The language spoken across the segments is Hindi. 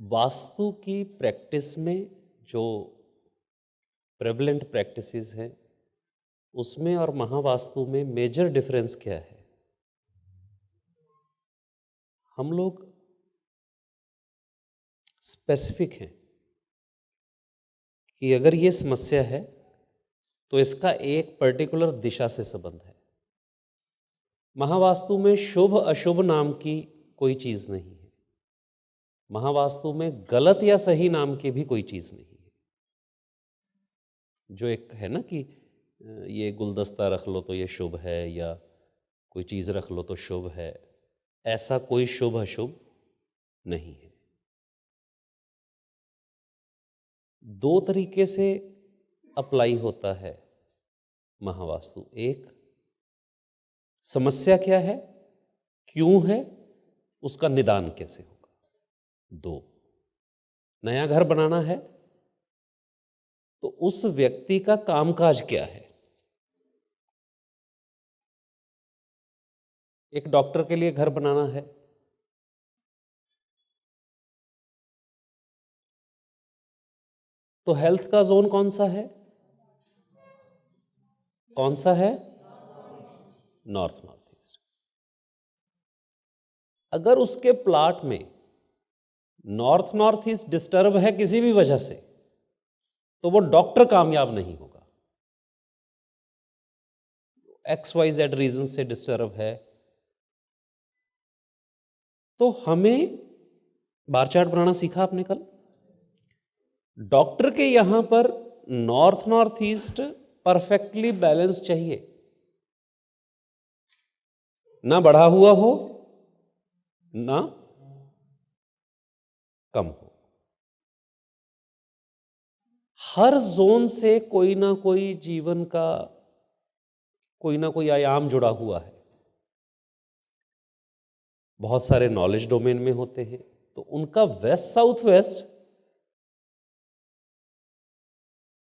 वास्तु की प्रैक्टिस में जो प्रेवलेंट प्रैक्टिसेस हैं उसमें और महावास्तु में मेजर डिफरेंस क्या है? हम लोग स्पेसिफिक हैं कि अगर ये समस्या है तो इसका एक पर्टिकुलर दिशा से संबंध है। महावास्तु में शुभ अशुभ नाम की कोई चीज़ नहीं है। महावास्तु में गलत या सही नाम की भी कोई चीज़ नहीं है। जो एक है ना कि ये गुलदस्ता रख लो तो ये शुभ है, या कोई चीज़ रख लो तो शुभ है, ऐसा कोई शुभ अशुभ नहीं है। दो तरीके से अप्लाई होता है महावास्तु। एक, समस्या क्या है, क्यों है, उसका निदान कैसे होगा। दो, नया घर बनाना है तो उस व्यक्ति का कामकाज क्या है। एक डॉक्टर के लिए घर बनाना है तो हेल्थ का जोन कौन सा है? कौन सा है? North north east. अगर उसके प्लाट में नॉर्थ नॉर्थ ईस्ट डिस्टर्ब है किसी भी वजह से तो वो डॉक्टर कामयाब नहीं होगा। XYZ रीजन से डिस्टर्ब है तो हमें बार चार्ट बनाना सीखा आपने कल। डॉक्टर के यहां पर north north east perfectly balance चाहिए, ना बढ़ा हुआ हो ना कम हो। हर जोन से कोई ना कोई जीवन का कोई ना कोई आयाम जुड़ा हुआ है। बहुत सारे नॉलेज डोमेन में होते हैं तो उनका वेस्ट साउथ वेस्ट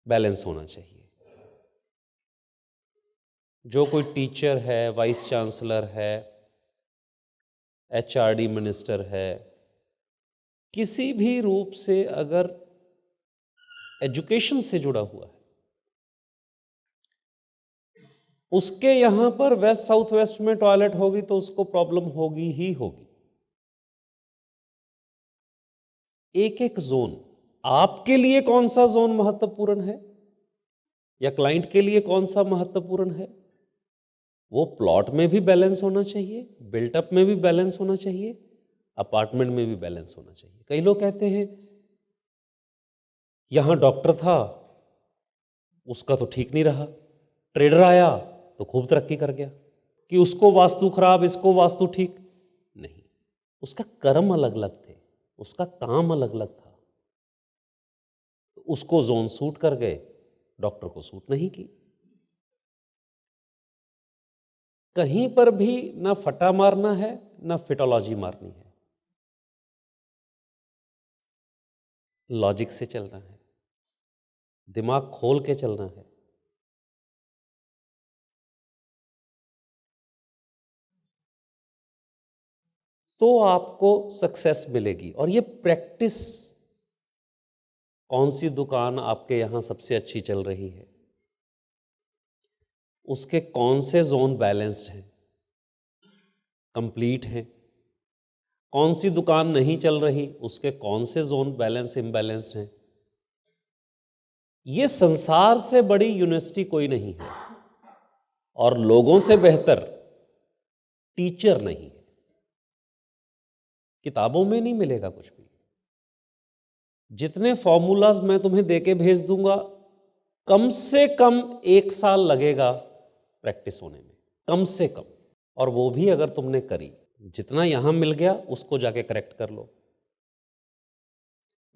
बैलेंस होना चाहिए। जो कोई टीचर है, वाइस चांसलर है, HRD मिनिस्टर है, किसी भी रूप से अगर एजुकेशन से जुड़ा हुआ है, उसके यहां पर वेस्ट साउथ वेस्ट में टॉयलेट होगी तो उसको प्रॉब्लम होगी ही होगी। एक एक जोन, आपके लिए कौन सा जोन महत्वपूर्ण है या क्लाइंट के लिए कौन सा महत्वपूर्ण है, वो प्लॉट में भी बैलेंस होना चाहिए, बिल्टअप में भी बैलेंस होना चाहिए, अपार्टमेंट में भी बैलेंस होना चाहिए। कई लोग कहते हैं यहां डॉक्टर था उसका तो ठीक नहीं रहा, ट्रेडर आया तो खूब तरक्की कर गया, कि उसको वास्तु खराब इसको वास्तु ठीक। नहीं, उसका कर्म अलग अलग थे, उसका काम अलग अलग था। उसको जोन सूट कर गए, डॉक्टर को सूट नहीं की। कहीं पर भी ना फटा मारना है ना फिटोलॉजी मारनी है, लॉजिक से चलना है, दिमाग खोल के चलना है। तो आपको सक्सेस मिलेगी। और ये प्रैक्टिस, कौन सी दुकान आपके यहां सबसे अच्छी चल रही है, उसके कौन से जोन बैलेंस्ड हैं, कंप्लीट हैं, कौन सी दुकान नहीं चल रही उसके कौन से जोन बैलेंस इम्बैलेंस्ड हैं। ये संसार से बड़ी यूनिवर्सिटी कोई नहीं है और लोगों से बेहतर टीचर नहीं है। किताबों में नहीं मिलेगा कुछ भी। जितने फॉर्मूलाज मैं तुम्हें देके भेज दूंगा, कम से कम 1 साल लगेगा प्रैक्टिस होने में, कम से कम। और वो भी अगर तुमने करी, जितना यहां मिल गया उसको जाके करेक्ट कर लो।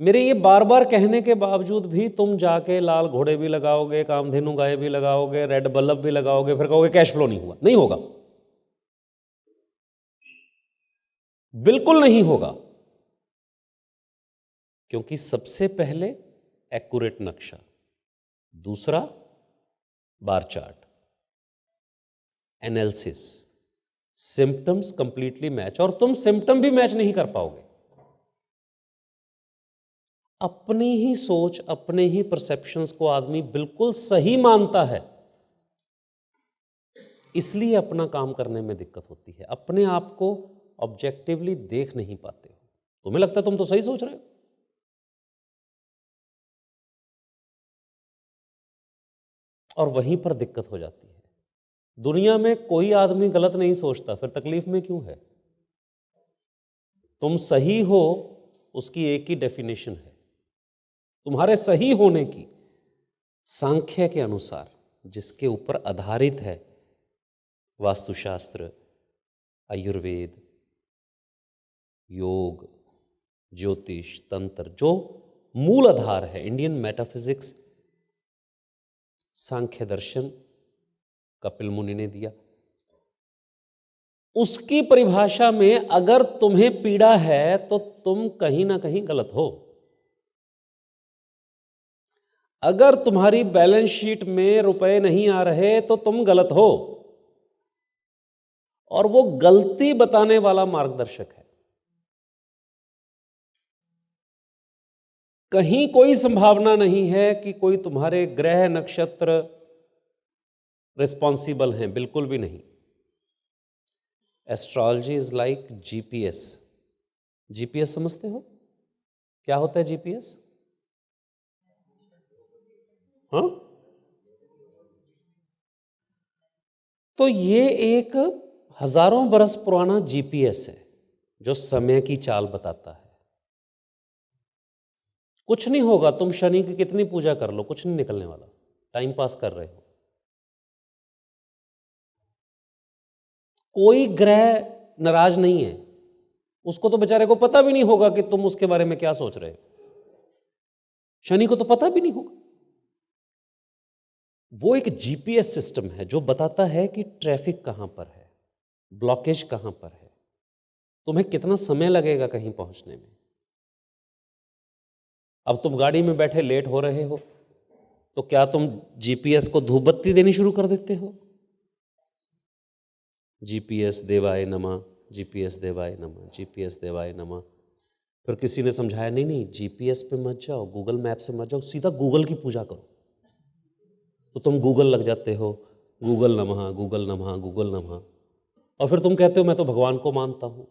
मेरे ये बार बार कहने के बावजूद भी तुम जाके लाल घोड़े भी लगाओगे, कामधेनु गाय भी लगाओगे, रेड बल्ब भी लगाओगे, फिर कहोगे कैश फ्लो नहीं हुआ। नहीं होगा, बिल्कुल नहीं होगा। क्योंकि सबसे पहले एक्यूरेट नक्शा, दूसरा bar chart, analysis, symptoms completely match. और तुम सिम्टम भी मैच नहीं कर पाओगे। अपनी ही सोच, अपने ही परसेप्शंस को आदमी बिल्कुल सही मानता है, इसलिए अपना काम करने में दिक्कत होती है। अपने आप को ऑब्जेक्टिवली देख नहीं पाते हो। तुम्हें लगता है तुम तो सही सोच रहे हो, और वहीं पर दिक्कत हो जाती है। दुनिया में कोई आदमी गलत नहीं सोचता, फिर तकलीफ में क्यों है? तुम सही हो उसकी एक ही डेफिनेशन है, तुम्हारे सही होने की सांख्य के अनुसार, जिसके ऊपर आधारित है वास्तुशास्त्र, आयुर्वेद, योग, ज्योतिष, तंत्र, जो मूल आधार है, इंडियन मेटाफिजिक्स, सांख्य दर्शन कपिल मुनि ने दिया। उसकी परिभाषा में अगर तुम्हें पीड़ा है तो तुम कहीं ना कहीं गलत हो। अगर तुम्हारी बैलेंस शीट में रुपए नहीं आ रहे तो तुम गलत हो, और वो गलती बताने वाला मार्गदर्शक है। कहीं कोई संभावना नहीं है कि कोई तुम्हारे ग्रह नक्षत्र रिस्पॉन्सिबल हैं, बिल्कुल भी नहीं। Astrology is like GPS. GPS समझते हो क्या होता है जीपीएस? हाँ, तो ये एक हजारों बरस पुराना जीपीएस है जो समय की चाल बताता है। कुछ नहीं होगा, तुम शनि की कितनी पूजा कर लो, कुछ नहीं निकलने वाला, टाइम पास कर रहे हो। कोई ग्रह नाराज नहीं है, उसको तो बेचारे को पता भी नहीं होगा कि तुम उसके बारे में क्या सोच रहे हो। शनि को तो पता भी नहीं होगा। वो एक जीपीएस सिस्टम है जो बताता है कि ट्रैफिक कहां पर है, ब्लॉकेज कहां पर है, तुम्हें कितना समय लगेगा कहीं पहुंचने में। अब तुम गाड़ी में बैठे लेट हो रहे हो तो क्या तुम जीपीएस को धूप बत्ती देनी शुरू कर देते हो? जीपीएस देवाय नमः, जीपीएस देवाय नमः, जीपीएस देवाय नमः। फिर किसी ने समझाया नहीं नहीं, जीपीएस पे मत जाओ, गूगल मैप से मत जाओ, सीधा गूगल की पूजा करो। तो तुम गूगल लग जाते हो, गूगल नमः, गूगल नमः, गूगल नमः, और फिर तुम कहते हो मैं तो भगवान को मानता हूं।